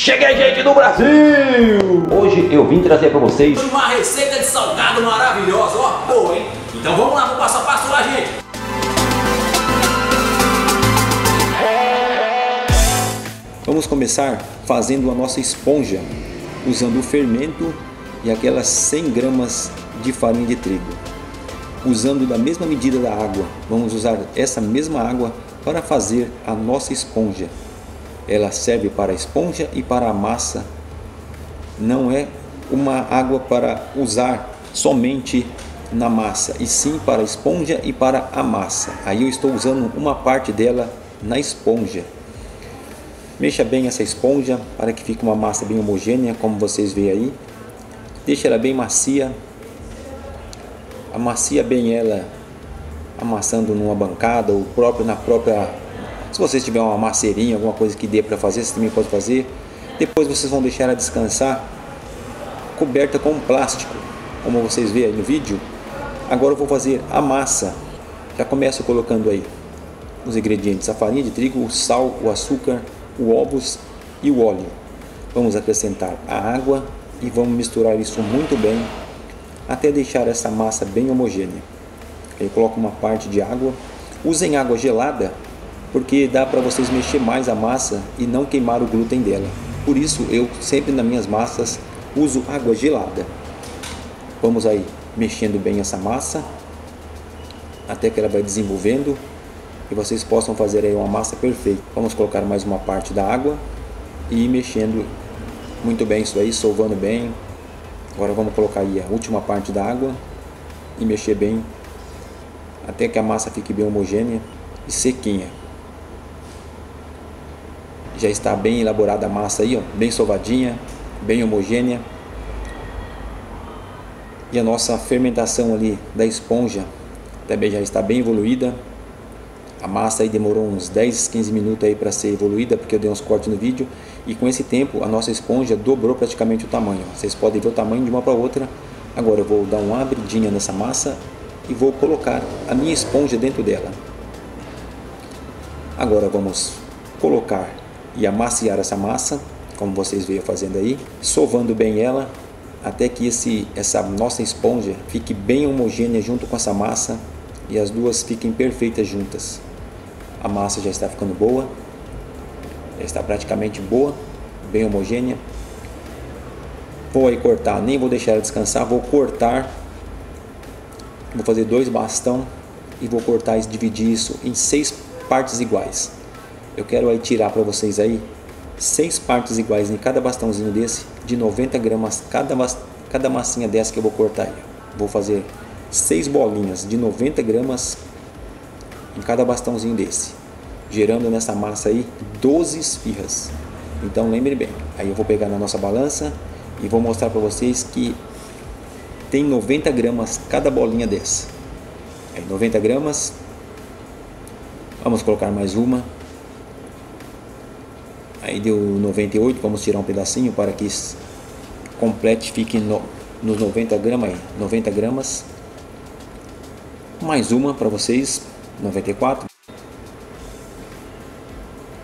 Cheguei, gente do Brasil! Hoje eu vim trazer pra vocês uma receita de salgado maravilhosa, ó, boa, hein? Então vamos lá pro passo a passo lá, gente! Vamos começar fazendo a nossa esponja, usando o fermento e aquelas 100 gramas de farinha de trigo. Usando da mesma medida da água, vamos usar essa mesma água para fazer a nossa esponja. Ela serve para a esponja e para a massa. Não é uma água para usar somente na massa, e sim para a esponja e para a massa. Aí eu estou usando uma parte dela na esponja. Mexa bem essa esponja para que fique uma massa bem homogênea, como vocês veem aí. Deixa ela bem macia. Amacia bem ela amassando numa bancada ou na própria. Se vocês tiverem uma maceirinha, alguma coisa que dê para fazer, você também pode fazer. Depois vocês vão deixar ela descansar, coberta com plástico, como vocês veem aí no vídeo. Agora eu vou fazer a massa. Já começo colocando aí os ingredientes: a farinha de trigo, o sal, o açúcar, o ovos e o óleo. Vamos acrescentar a água e vamos misturar isso muito bem até deixar essa massa bem homogênea. Eu coloco uma parte de água. Usem água gelada, porque dá para vocês mexer mais a massa e não queimar o glúten dela. Por isso eu sempre nas minhas massas uso água gelada. Vamos aí mexendo bem essa massa até que ela vai desenvolvendo e vocês possam fazer aí uma massa perfeita. Vamos colocar mais uma parte da água e ir mexendo muito bem isso aí, sovando bem. Agora vamos colocar aí a última parte da água e mexer bem até que a massa fique bem homogênea e sequinha. Já está bem elaborada a massa aí, ó, bem sovadinha, bem homogênea. E a nossa fermentação ali da esponja também já está bem evoluída. A massa aí demorou uns 10, 15 minutos aí para ser evoluída, porque eu dei uns cortes no vídeo. E com esse tempo a nossa esponja dobrou praticamente o tamanho. Vocês podem ver o tamanho de uma para outra. Agora eu vou dar uma abridinha nessa massa e vou colocar a minha esponja dentro dela. Agora vamos colocar e amaciar essa massa, como vocês veem fazendo aí, sovando bem ela até que essa nossa esponja fique bem homogênea junto com essa massa e as duas fiquem perfeitas juntas. A massa já está ficando boa, já está praticamente boa, bem homogênea. Vou aí cortar, nem vou deixar ela descansar, vou cortar, vou fazer 2 bastão e vou cortar e dividir isso em 6 partes iguais. Eu quero aí tirar para vocês aí 6 partes iguais em cada bastãozinho desse, de 90 gramas cada massinha dessa que eu vou cortar aí. Vou fazer 6 bolinhas de 90 gramas em cada bastãozinho desse, gerando nessa massa aí 12 esfirras. Então lembre bem, aí eu vou pegar na nossa balança e vou mostrar para vocês que tem 90 gramas cada bolinha dessa. Aí 90 gramas, vamos colocar mais uma. Aí deu 98, vamos tirar um pedacinho para que complete, fique nos 90 gramas aí, 90 gramas. Mais uma para vocês, 94.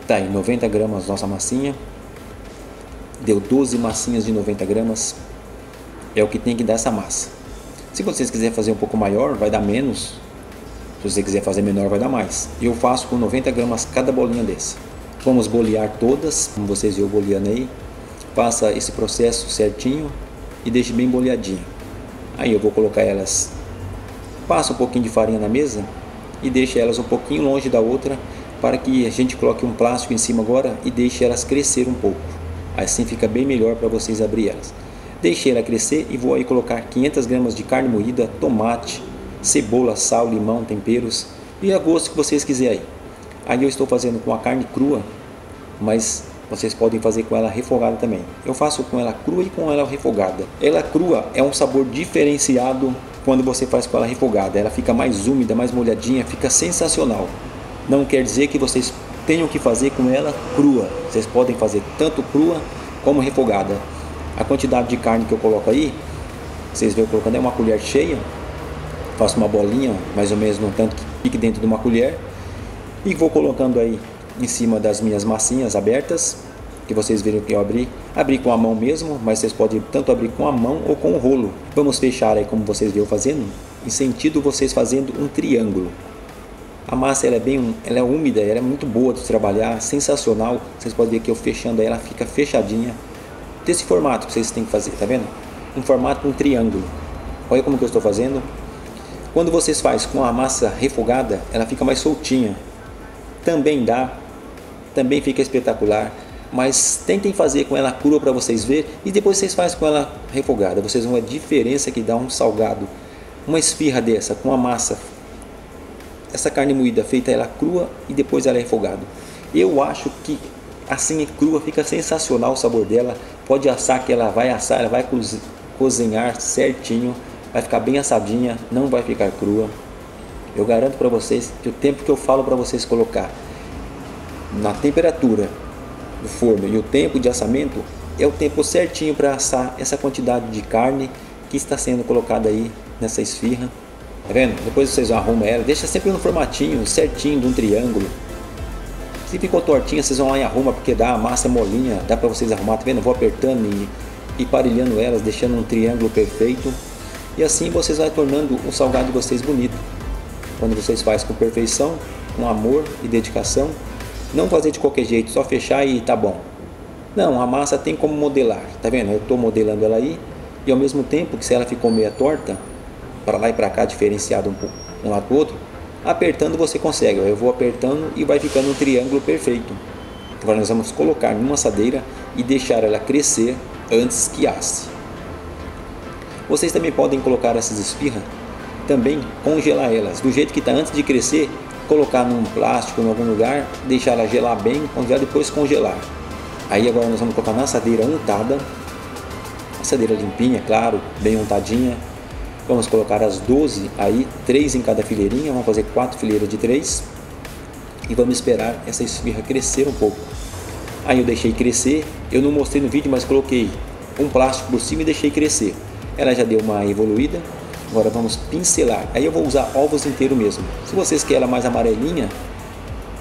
Tá aí, 90 gramas nossa massinha. Deu 12 massinhas de 90 gramas. É o que tem que dar essa massa. Se vocês quiserem fazer um pouco maior, vai dar menos. Se você quiser fazer menor, vai dar mais. Eu faço com 90 gramas cada bolinha dessa. Vamos bolear todas, como vocês viram boleando aí. Faça esse processo certinho e deixe bem boleadinho. Aí eu vou colocar elas, passa um pouquinho de farinha na mesa e deixa elas um pouquinho longe da outra, para que a gente coloque um plástico em cima agora e deixe elas crescer um pouco. Assim fica bem melhor para vocês abrir elas. Deixei ela crescer e vou aí colocar 500 gramas de carne moída, tomate, cebola, sal, limão, temperos e a gosto que vocês quiserem aí. Aí eu estou fazendo com a carne crua, mas vocês podem fazer com ela refogada também. Eu faço com ela crua e com ela refogada. Ela crua é um sabor diferenciado quando você faz com ela refogada. Ela fica mais úmida, mais molhadinha, fica sensacional. Não quer dizer que vocês tenham que fazer com ela crua. Vocês podem fazer tanto crua como refogada. A quantidade de carne que eu coloco aí, vocês veem eu colocando é uma colher cheia. Faço uma bolinha, mais ou menos no tanto que fique dentro de uma colher. E vou colocando aí em cima das minhas massinhas abertas que vocês viram que eu abri com a mão mesmo, mas vocês podem tanto abrir com a mão ou com o rolo. Vamos fechar aí como vocês viram fazendo, em sentido vocês fazendo um triângulo. A massa ela é úmida, ela é muito boa de trabalhar, sensacional. Vocês podem ver que eu fechando ela fica fechadinha. Desse formato que vocês têm que fazer, tá vendo? Um formato de um triângulo. Olha como que eu estou fazendo. Quando vocês fazem com a massa refogada, ela fica mais soltinha. Também fica espetacular. Mas tentem fazer com ela crua para vocês verem. E depois vocês fazem com ela refogada. Vocês vão ver a diferença que dá um salgado. Uma esfirra dessa com a massa, essa carne moída feita ela crua e depois ela é refogada. Eu acho que assim crua fica sensacional o sabor dela. Pode assar que ela vai assar, ela vai cozinhar certinho. Vai ficar bem assadinha, não vai ficar crua. Eu garanto para vocês que o tempo que eu falo para vocês colocar na temperatura do forno e o tempo de assamento é o tempo certinho para assar essa quantidade de carne que está sendo colocada aí nessa esfirra. Tá vendo? Depois vocês arrumam ela, deixa sempre no formatinho certinho de um triângulo. Se ficou tortinha, vocês vão lá e arrumam, porque a massa é molinha, dá para vocês arrumar, tá vendo? Eu vou apertando e parelhando elas, deixando um triângulo perfeito. E assim vocês vão tornando o salgado de vocês bonito. Quando vocês fazem com perfeição, com amor e dedicação, não fazer de qualquer jeito, só fechar e tá bom. Não, a massa tem como modelar, tá vendo? Eu estou modelando ela aí, e ao mesmo tempo que se ela ficou meia torta, para lá e para cá, diferenciado um lado do outro, apertando você consegue. Eu vou apertando e vai ficando um triângulo perfeito. Agora nós vamos colocar numa assadeira e deixar ela crescer antes que asse. Vocês também podem colocar essas esfirras, também congelar elas, do jeito que está antes de crescer, colocar num plástico, em algum lugar, deixar ela gelar bem, congelar, depois congelar. Aí agora nós vamos colocar na assadeira untada, assadeira limpinha, claro, bem untadinha. Vamos colocar as 12 aí, 3 em cada fileirinha, vamos fazer 4 fileiras de 3. E vamos esperar essa esfirra crescer um pouco. Aí eu deixei crescer, eu não mostrei no vídeo, mas coloquei um plástico por cima e deixei crescer. Ela já deu uma evoluída, agora vamos pincelar. Aí eu vou usar ovos inteiros mesmo. Se vocês querem ela mais amarelinha,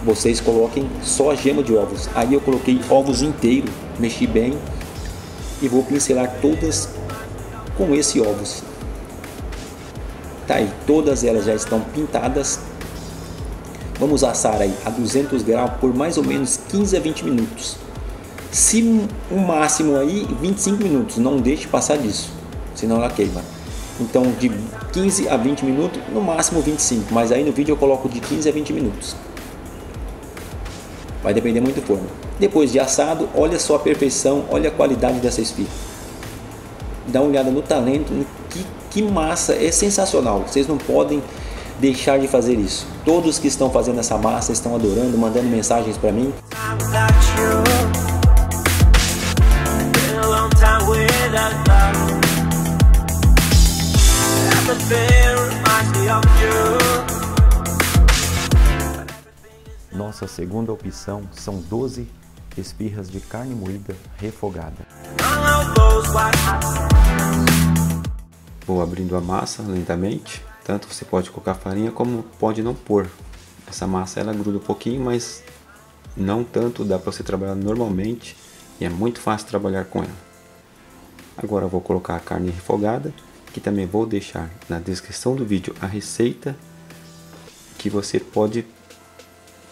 vocês coloquem só a gema de ovos. Aí eu coloquei ovos inteiros, mexi bem e vou pincelar todas com esse ovos. Tá aí, todas elas já estão pintadas. Vamos assar aí a 200 graus por mais ou menos 15 a 20 minutos. Se o máximo aí 25 minutos, não deixe passar disso, senão ela queima. Então de 15 a 20 minutos, no máximo 25, mas aí no vídeo eu coloco de 15 a 20 minutos. Vai depender muito do forno. Depois de assado, olha só a perfeição, olha a qualidade dessa esfirra. Dá uma olhada no talento, que massa, é sensacional. Vocês não podem deixar de fazer isso. Todos que estão fazendo essa massa estão adorando, mandando mensagens para mim. Nossa segunda opção são 12 esfirras de carne moída refogada. Vou abrindo a massa lentamente. Tanto você pode colocar farinha como pode não pôr. Essa massa ela gruda um pouquinho, mas não tanto, dá para você trabalhar normalmente e é muito fácil trabalhar com ela. Agora eu vou colocar a carne refogada, que também vou deixar na descrição do vídeo a receita que você pode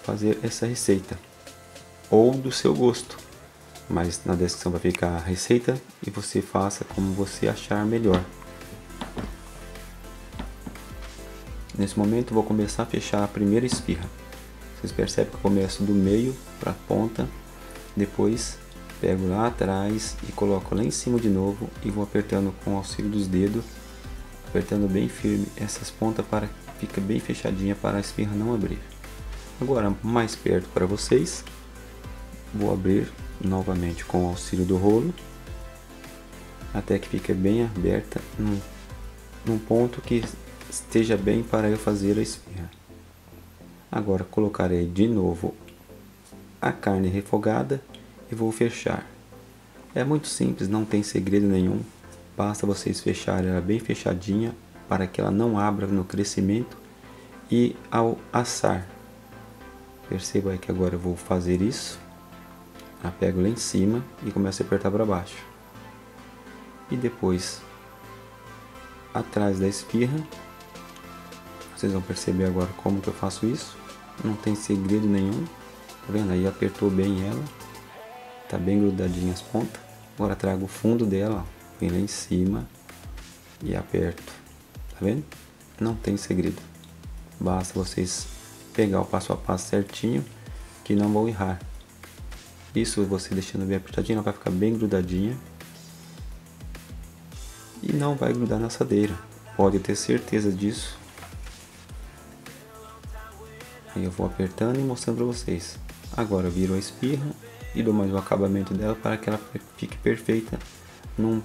fazer essa receita ou do seu gosto, mas na descrição vai ficar a receita e você faça como você achar melhor. Nesse momento vou começar a fechar a primeira esfirra. Vocês percebem que eu começo do meio para a ponta, depois pego lá atrás e coloco lá em cima de novo e vou apertando com o auxílio dos dedos, apertando bem firme essas pontas para que fique bem fechadinha para a esfirra não abrir. Agora mais perto para vocês, vou abrir novamente com o auxílio do rolo, até que fique bem aberta num ponto que esteja bem para eu fazer a esfirra. Agora colocarei de novo a carne refogada e vou fechar. É muito simples, não tem segredo nenhum, basta vocês fecharem ela bem fechadinha para que ela não abra no crescimento e ao assar. Perceba aí que agora eu vou fazer isso, Eu pego lá em cima e começo a apertar para baixo. E depois, atrás da esfirra, vocês vão perceber agora como que eu faço isso. Não tem segredo nenhum. Tá vendo? Aí apertou bem ela. Tá bem grudadinha as pontas. Agora trago o fundo dela, ó. Vem lá em cima e aperto. Tá vendo? Não tem segredo. Basta vocês pegar o passo a passo certinho, que não vão errar. Isso você deixando bem apertadinho, ela vai ficar bem grudadinha. E não vai grudar na assadeira. Pode ter certeza disso. Aí eu vou apertando e mostrando para vocês. Agora eu viro a esfirra e dou mais o acabamento dela para que ela fique perfeita num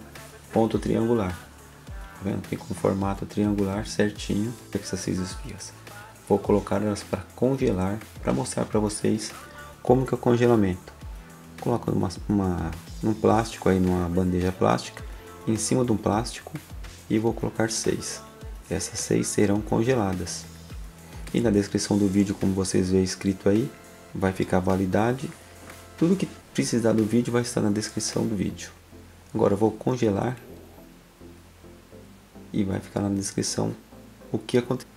ponto triangular. Tá vendo? Fica um formato triangular certinho com essas 6 esfirras. Vou colocar elas para congelar, para mostrar para vocês como que é o congelamento. Coloco num plástico aí, numa bandeja plástica, em cima de um plástico, e vou colocar 6. Essas 6 serão congeladas. E na descrição do vídeo, como vocês veem escrito aí, vai ficar a validade. Tudo que precisar do vídeo vai estar na descrição do vídeo. Agora eu vou congelar e vai ficar na descrição o que aconteceu.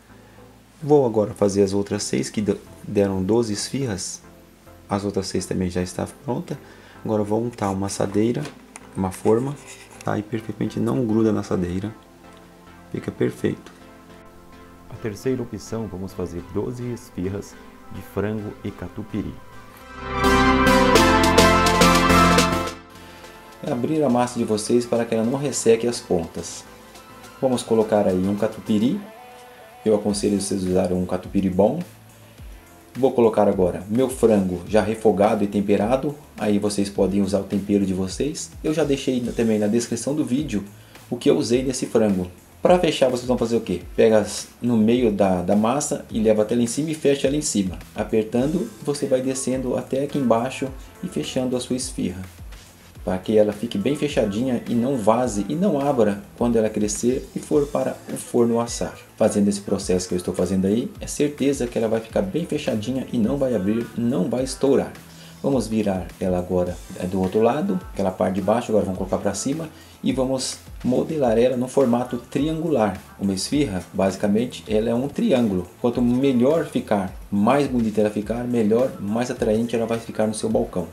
Vou agora fazer as outras 6 que deram 12 esfirras. As outras 6 também já está pronta. Agora eu vou untar uma assadeira, uma forma, tá? E perfeitamente não gruda na assadeira. Fica perfeito. A terceira opção, vamos fazer 12 esfirras de frango e catupiry. É abrir a massa de vocês para que ela não resseque as pontas. Vamos colocar aí um catupiry. Eu aconselho vocês usarem um catupiry bom. Vou colocar agora meu frango já refogado e temperado. Aí vocês podem usar o tempero de vocês. Eu já deixei também na descrição do vídeo o que eu usei nesse frango. Para fechar, vocês vão fazer o que? Pega no meio da massa e leva até lá em cima e fecha ela em cima. Apertando, você vai descendo até aqui embaixo e fechando a sua esfirra, para que ela fique bem fechadinha e não vaze e não abra quando ela crescer e for para o forno assar. Fazendo esse processo que eu estou fazendo aí, é certeza que ela vai ficar bem fechadinha e não vai abrir, não vai estourar. Vamos virar ela agora do outro lado, aquela parte de baixo, agora vamos colocar para cima e vamos modelar ela no formato triangular. Uma esfirra, basicamente, ela é um triângulo. Quanto melhor ficar, mais bonita ela ficar, melhor, mais atraente ela vai ficar no seu balcão.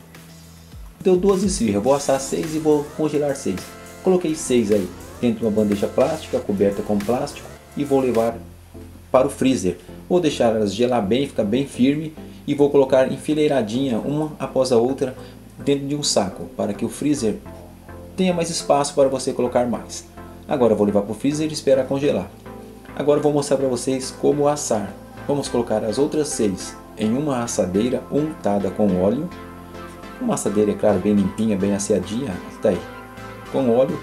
Deu 12 esfirras, vou assar 6 e vou congelar 6. Coloquei 6 aí dentro de uma bandeja plástica, coberta com plástico, e vou levar para o freezer. Vou deixar elas gelar bem, ficar bem firme, e vou colocar enfileiradinha uma após a outra dentro de um saco, para que o freezer tenha mais espaço para você colocar mais. Agora eu vou levar para o freezer e esperar congelar. Agora eu vou mostrar para vocês como assar. Vamos colocar as outras 6 em uma assadeira untada com óleo. Uma assadeira, é claro, bem limpinha, bem asseadinha, está aí, com óleo.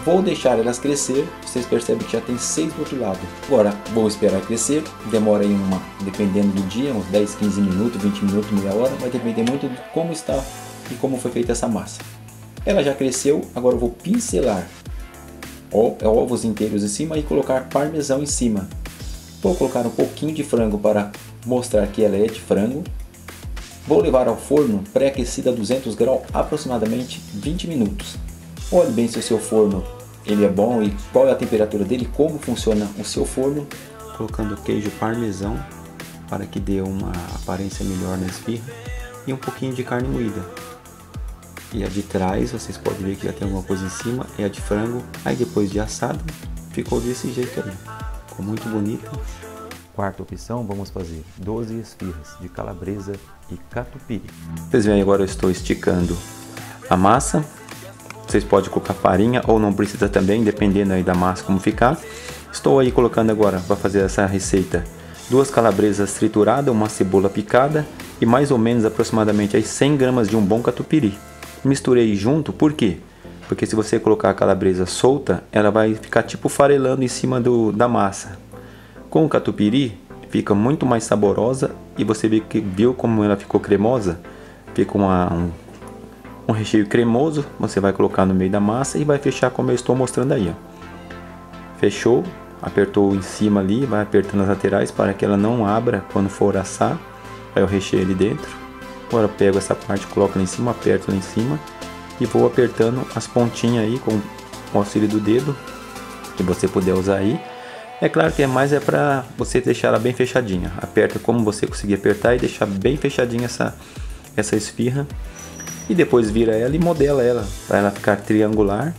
Vou deixar elas crescer, vocês percebem que já tem 6 do outro lado. Agora vou esperar crescer, demora aí dependendo do dia, uns 10, 15 minutos, 20 minutos, meia hora, vai depender muito de como está e como foi feita essa massa. Ela já cresceu, agora eu vou pincelar ovos inteiros em cima e colocar parmesão em cima. Vou colocar um pouquinho de frango para mostrar que ela é de frango. Vou levar ao forno pré-aquecido a 200 graus aproximadamente 20 minutos. Olhe bem se o seu forno ele é bom e qual é a temperatura dele, como funciona o seu forno. Colocando queijo parmesão para que dê uma aparência melhor na esfirra e um pouquinho de carne moída. E a de trás, vocês podem ver que já tem alguma coisa em cima, é a de frango. Aí depois de assado, ficou desse jeito aí. Ficou muito bonita. Quarta opção, vamos fazer 12 esfirras de calabresa e catupiry. Vocês veem agora eu estou esticando a massa. Vocês podem colocar farinha ou não precisa também, dependendo aí da massa como ficar. Estou aí colocando agora para fazer essa receita 2 calabresas trituradas, uma cebola picada e mais ou menos aproximadamente aí 100 gramas de um bom catupiry. Misturei junto, por quê? Porque se você colocar a calabresa solta, ela vai ficar tipo farelando em cima da massa. Com o catupiry fica muito mais saborosa e você viu como ela ficou cremosa? Fica um recheio cremoso, você vai colocar no meio da massa e vai fechar como eu estou mostrando aí. Ó. Fechou, apertou em cima ali, vai apertando as laterais para que ela não abra quando for assar. Aí eu recheio ali dentro Agora eu pego essa parte, coloco lá em cima, aperto lá em cima e vou apertando as pontinhas aí com o auxílio do dedo que você puder usar aí. É claro que é para você deixar ela bem fechadinha. Aperta como você conseguir apertar e deixar bem fechadinha essa esfirra. E depois vira ela e modela ela para ela ficar triangular.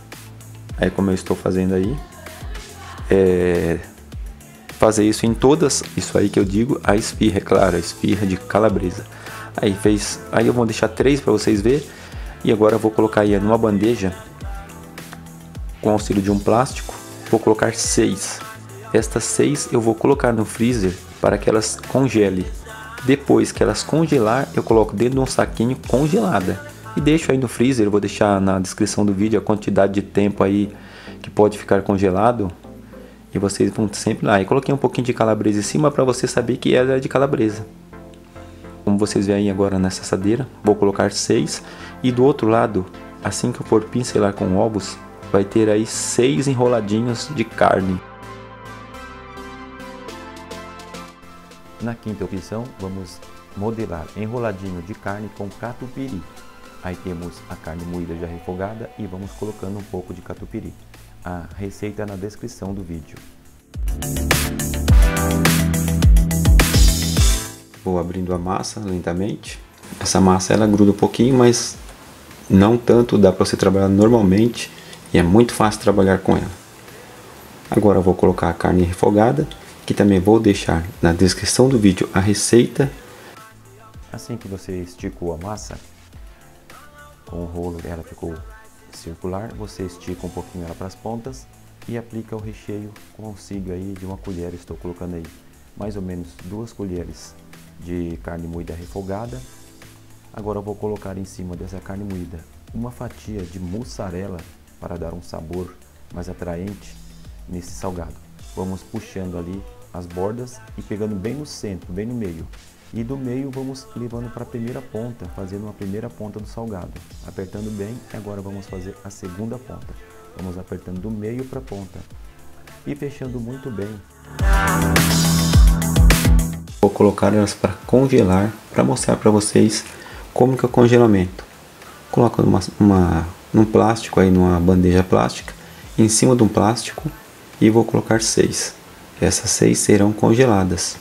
Aí como eu estou fazendo aí. Fazer isso em todas, isso aí que eu digo, a esfirra, é claro, a esfirra de calabresa. Aí eu vou deixar 3 para vocês verem. E agora eu vou colocar aí numa bandeja com auxílio de um plástico. Vou colocar 6. Estas 6 eu vou colocar no freezer para que elas congelem. Depois que elas congelar, eu coloco dentro de um saquinho congelada e deixo aí no freezer. Eu vou deixar na descrição do vídeo a quantidade de tempo aí que pode ficar congelado. E vocês vão sempre lá. E coloquei um pouquinho de calabresa em cima para você saber que ela é de calabresa. Como vocês veem aí agora nessa assadeira, vou colocar 6. E do outro lado, assim que eu for pincelar com ovos, vai ter aí 6 enroladinhos de carne. Na quinta opção, vamos modelar enroladinho de carne com catupiry. Aí temos a carne moída já refogada e vamos colocando um pouco de catupiry. A receita na descrição do vídeo. Vou abrindo a massa lentamente. Essa massa ela gruda um pouquinho, mas não tanto, dá para você trabalhar normalmente e é muito fácil trabalhar com ela. Agora eu vou colocar a carne refogada, que também vou deixar na descrição do vídeo a receita. Assim que você esticou a massa, com o rolo ela ficou circular, você estica um pouquinho ela para as pontas e aplica o recheio com auxílio aí de uma colher. Estou colocando aí mais ou menos 2 colheres de carne moída refogada. Agora eu vou colocar em cima dessa carne moída uma fatia de mussarela para dar um sabor mais atraente nesse salgado. Vamos puxando ali as bordas e pegando bem no centro, bem no meio. E do meio vamos levando para a primeira ponta, fazendo uma primeira ponta do salgado. Apertando bem, e agora vamos fazer a segunda ponta. Vamos apertando do meio para a ponta e fechando muito bem. Vou colocar elas para congelar, para mostrar para vocês como que é o congelamento. Coloco num plástico, aí numa bandeja plástica, em cima de um plástico, e vou colocar 6. Essas 6 serão congeladas.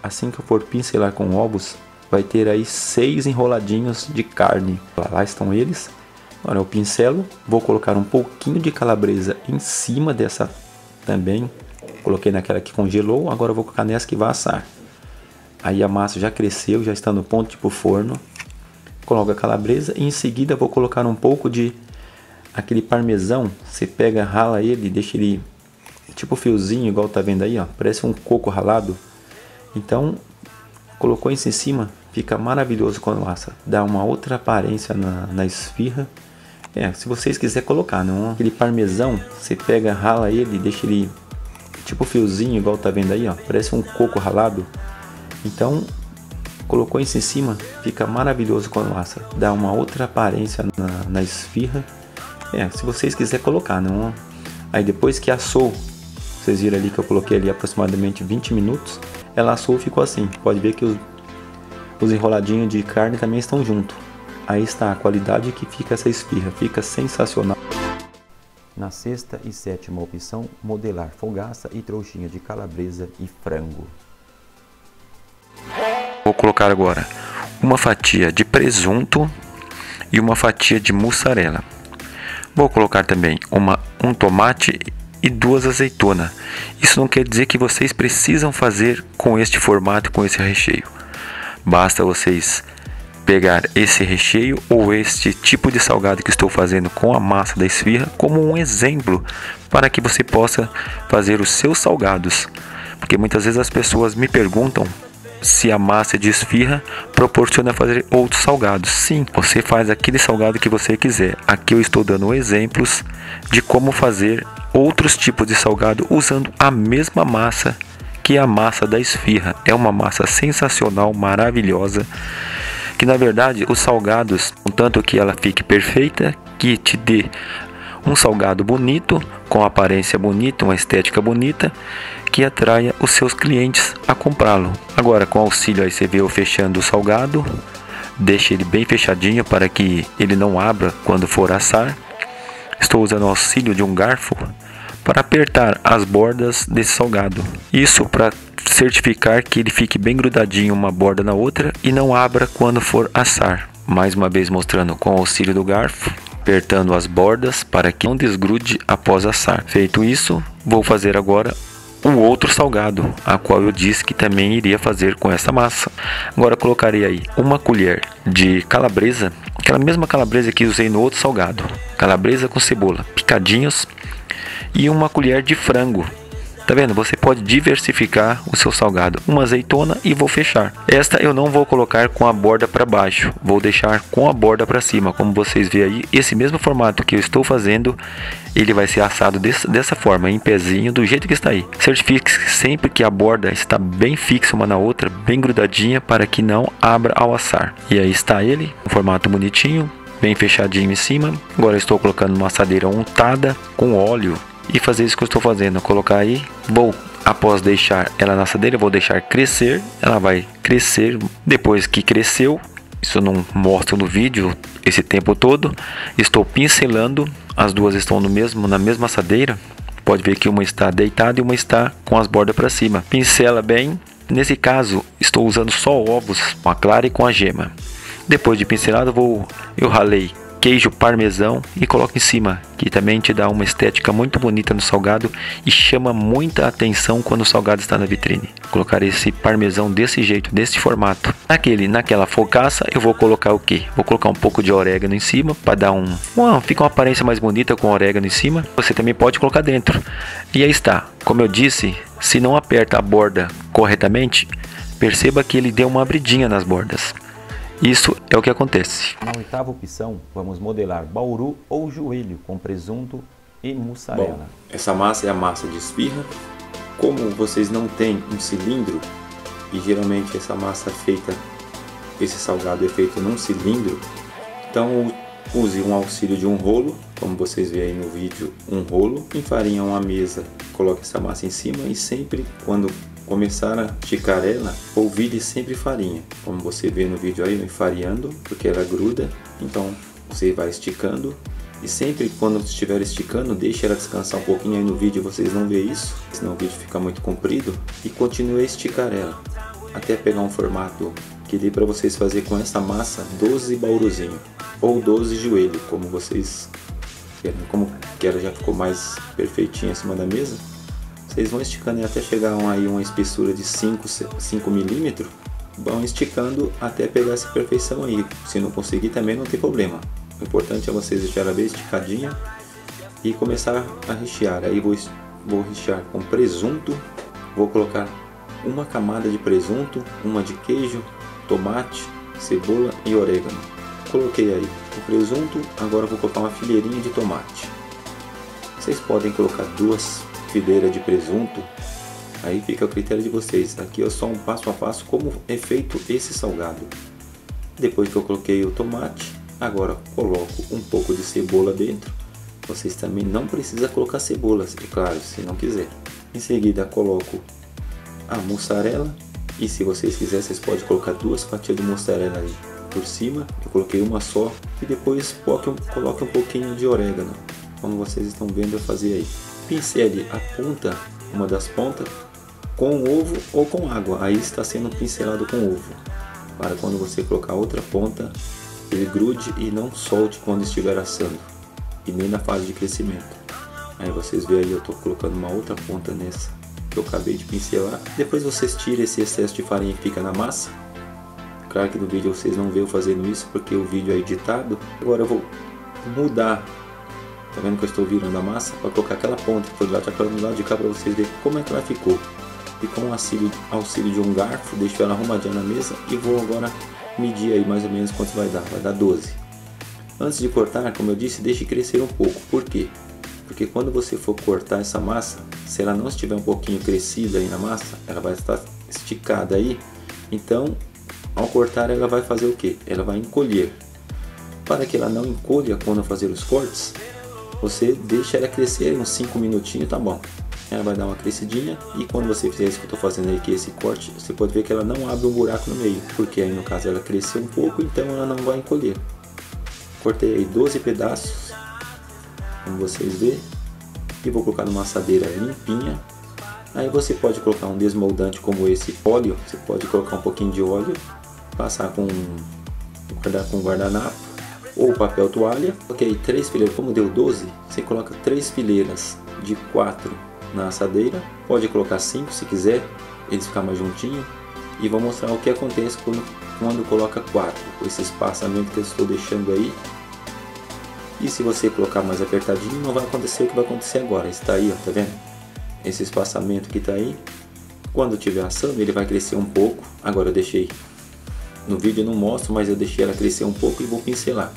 Assim que eu for pincelar com ovos, vai ter aí 6 enroladinhos de carne. Lá estão eles. Agora eu pincelo, vou colocar um pouquinho de calabresa em cima dessa também. Coloquei naquela que congelou, agora eu vou colocar nessa que vai assar. Aí a massa já cresceu, já está no ponto de ir pro forno. Coloco a calabresa e em seguida vou colocar um pouco de aquele parmesão. Você pega, rala ele, deixa ele tipo fiozinho, igual tá vendo aí, ó. Parece um coco ralado. Então, colocou isso em cima, fica maravilhoso quando assa. Dá uma outra aparência na esfirra. Se vocês quiserem colocar, não? Aquele parmesão, você pega, rala ele, deixa ele tipo fiozinho, igual tá vendo aí, ó. Parece um coco ralado. Então, colocou isso em cima, fica maravilhoso quando assa. Dá uma outra aparência na esfirra. Se vocês quiserem colocar, não? Aí depois que assou, vocês viram ali que eu coloquei ali aproximadamente 20 minutos. Ela assou e ficou assim. Pode ver que os enroladinhos de carne também estão junto. Aí está a qualidade que fica essa esfirra. Fica sensacional. Na sexta e sétima opção, modelar fogaça e trouxinha de calabresa e frango. Vou colocar agora uma fatia de presunto e uma fatia de mussarela. Vou colocar também um tomate e 2 azeitonas. Isso não quer dizer que vocês precisam fazer com este formato, com esse recheio. Basta vocês pegar esse recheio ou este tipo de salgado que estou fazendo com a massa da esfirra como um exemplo para que você possa fazer os seus salgados. Porque muitas vezes as pessoas me perguntam se a massa de esfirra proporciona fazer outros salgados. Sim, você faz aquele salgado que você quiser. Aqui eu estou dando exemplos de como fazer outros tipos de salgado usando a mesma massa que a massa da esfirra. É uma massa sensacional, maravilhosa, que na verdade os salgados, contanto que ela fique perfeita, que te dê um salgado bonito, com aparência bonita, uma estética bonita, que atraia os seus clientes a comprá-lo. Agora, com auxílio aí, você vê eu fechando o salgado, deixa ele bem fechadinho para que ele não abra quando for assar. Estou usando o auxílio de um garfo para apertar as bordas desse salgado. Isso para certificar que ele fique bem grudadinho uma borda na outra e não abra quando for assar. Mais uma vez mostrando com o auxílio do garfo, apertando as bordas para que não desgrude após assar. Feito isso, vou fazer agora o outro salgado, a qual eu disse que também iria fazer com essa massa. Agora colocarei aí uma colher de calabresa, aquela mesma calabresa que usei no outro salgado, calabresa com cebola, picadinhos, e uma colher de frango. Tá vendo? Você pode diversificar o seu salgado. Uma azeitona e vou fechar. Esta eu não vou colocar com a borda para baixo. Vou deixar com a borda para cima. Como vocês veem aí, esse mesmo formato que eu estou fazendo, ele vai ser assado dessa forma, em pezinho, do jeito que está aí. Certifique sempre que a borda está bem fixa uma na outra, bem grudadinha, para que não abra ao assar. E aí está ele, um formato bonitinho, bem fechadinho em cima. Agora eu estou colocando uma assadeira untada com óleo. E fazer isso que eu estou fazendo, colocar aí, após deixar ela na assadeira, vou deixar crescer, ela vai crescer. Depois que cresceu, isso eu não mostro no vídeo esse tempo todo, estou pincelando, as duas estão na mesma assadeira, pode ver que uma está deitada e uma está com as bordas para cima. Pincela bem, nesse caso estou usando só ovos, com a clara e com a gema. Depois de pincelado, eu ralei queijo parmesão e coloco em cima, que também te dá uma estética muito bonita no salgado e chama muita atenção quando o salgado está na vitrine. Colocar esse parmesão desse jeito, desse formato. Naquela fogaça eu vou colocar o que? Vou colocar um pouco de orégano em cima para dar fica uma aparência mais bonita com orégano em cima. Você também pode colocar dentro. E aí está. Como eu disse, se não aperta a borda corretamente, perceba que ele deu uma abridinha nas bordas. Isso é o que acontece. Na oitava opção, vamos modelar bauru ou joelho com presunto e mussarela. Bom, essa massa é a massa de esfirra. Como vocês não têm um cilindro, e geralmente essa massa é feita, esse salgado é feito num cilindro, então use um auxílio de um rolo, como vocês veem aí no vídeo, um rolo, enfarinha uma mesa, coloque essa massa em cima e sempre quando começar a esticar ela, polvilhe sempre farinha, como você vê no vídeo aí, enfarinhando, porque ela gruda. Então você vai esticando e sempre quando estiver esticando, deixe ela descansar um pouquinho. Aí no vídeo vocês não vê isso, senão o vídeo fica muito comprido, e continue a esticar ela até pegar um formato que dê para vocês fazer com essa massa 12 bauruzinho ou 12 joelho, como vocês querem. Como que ela já ficou mais perfeitinha em cima da mesa, vocês vão esticando até chegar aí uma espessura de 5 milímetros, vão esticando até pegar essa perfeição aí. Se não conseguir também não tem problema. O importante é vocês deixar ela bem esticadinha e começar a rechear. Aí vou rechear com presunto, vou colocar uma camada de presunto, uma de queijo, tomate, cebola e orégano. Coloquei aí o presunto, agora vou colocar uma fileirinha de tomate. Vocês podem colocar 2 fileira de presunto, aí fica a critério de vocês. Aqui é só um passo a passo como é feito esse salgado. Depois que eu coloquei o tomate, agora coloco um pouco de cebola dentro. Vocês também não precisam colocar cebolas, é claro, se não quiser. Em seguida coloco a mussarela, e se vocês quiserem vocês podem colocar 2 fatias de mussarela aí por cima. Eu coloquei uma só, e depois coloque um pouquinho de orégano, como vocês estão vendo eu fazer aí. Pincele a ponta, uma das pontas, com ovo ou com água. Aí está sendo pincelado com ovo, para quando você colocar outra ponta, ele grude e não solte quando estiver assando, e nem na fase de crescimento. Aí vocês veem aí, eu estou colocando uma outra ponta nessa que eu acabei de pincelar. Depois vocês tiram esse excesso de farinha que fica na massa. Claro que no vídeo vocês não veem eu fazendo isso, porque o vídeo é editado. Agora eu vou mudar. Tá vendo que eu estou virando a massa para colocar aquela ponta que foi do lado de cá para vocês verem como é que ela ficou. E com o auxílio de um garfo, deixo ela arrumadinha na mesa e vou agora medir aí mais ou menos quanto vai dar 12. Antes de cortar, como eu disse, deixe crescer um pouco. Por quê? Porque quando você for cortar essa massa, se ela não estiver um pouquinho crescida aí na massa, ela vai estar esticada aí. Então, ao cortar ela vai fazer o quê? Ela vai encolher. Para que ela não encolha quando fazer os cortes, você deixa ela crescer uns 5 minutinhos, tá bom. Ela vai dar uma crescidinha e quando você fizer isso que eu estou fazendo aí, que esse corte, você pode ver que ela não abre um buraco no meio, porque aí no caso ela cresceu um pouco, então ela não vai encolher. Cortei aí 12 pedaços, como vocês vê, e vou colocar numa assadeira limpinha. Aí você pode colocar um desmoldante como esse óleo, você pode colocar um pouquinho de óleo, passar com guardanapo ou papel toalha. Ok, 3 fileiras, como deu 12, você coloca 3 fileiras de 4 na assadeira, pode colocar 5 se quiser, eles ficam mais juntinhos. E vou mostrar o que acontece quando coloca 4, esse espaçamento que eu estou deixando aí. E se você colocar mais apertadinho, não vai acontecer o que vai acontecer agora. Está aí, ó, tá vendo? Esse espaçamento que está aí, quando estiver assando, ele vai crescer um pouco. Agora eu deixei, no vídeo eu não mostro, mas eu deixei ela crescer um pouco e vou pincelar.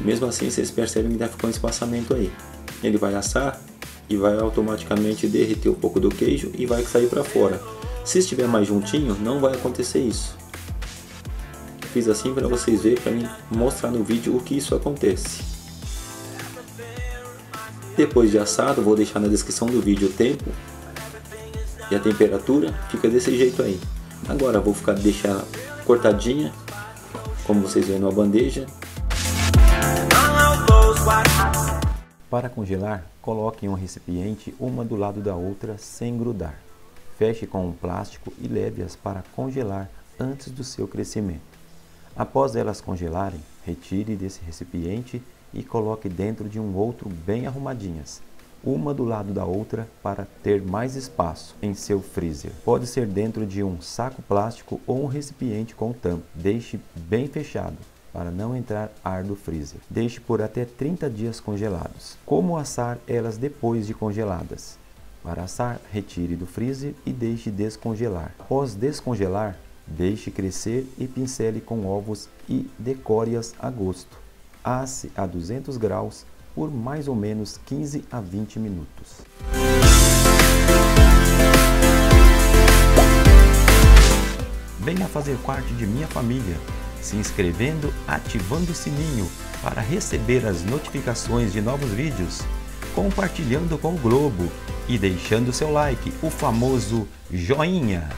Mesmo assim, vocês percebem que ainda ficou um espaçamento aí. Ele vai assar e vai automaticamente derreter um pouco do queijo e vai sair para fora. Se estiver mais juntinho, não vai acontecer isso. Fiz assim para vocês verem, para mim mostrar no vídeo o que isso acontece. Depois de assado, vou deixar na descrição do vídeo o tempo e a temperatura, fica desse jeito aí. Agora vou deixar cortadinha, como vocês veem, numa bandeja. Para congelar, coloque em um recipiente uma do lado da outra sem grudar. Feche com um plástico e leve-as para congelar antes do seu crescimento. Após elas congelarem, retire desse recipiente e coloque dentro de um outro bem arrumadinhas, uma do lado da outra para ter mais espaço em seu freezer. Pode ser dentro de um saco plástico ou um recipiente com tampa. Deixe bem fechado para não entrar ar do freezer. Deixe por até 30 dias congelados. Como assar elas depois de congeladas? Para assar, retire do freezer e deixe descongelar. Após descongelar, deixe crescer e pincele com ovos e decore-as a gosto. Asse a 200 graus por mais ou menos 15 a 20 minutos. Venha fazer parte de minha família, se inscrevendo, ativando o sininho para receber as notificações de novos vídeos, compartilhando com o Globo e deixando seu like, o famoso joinha.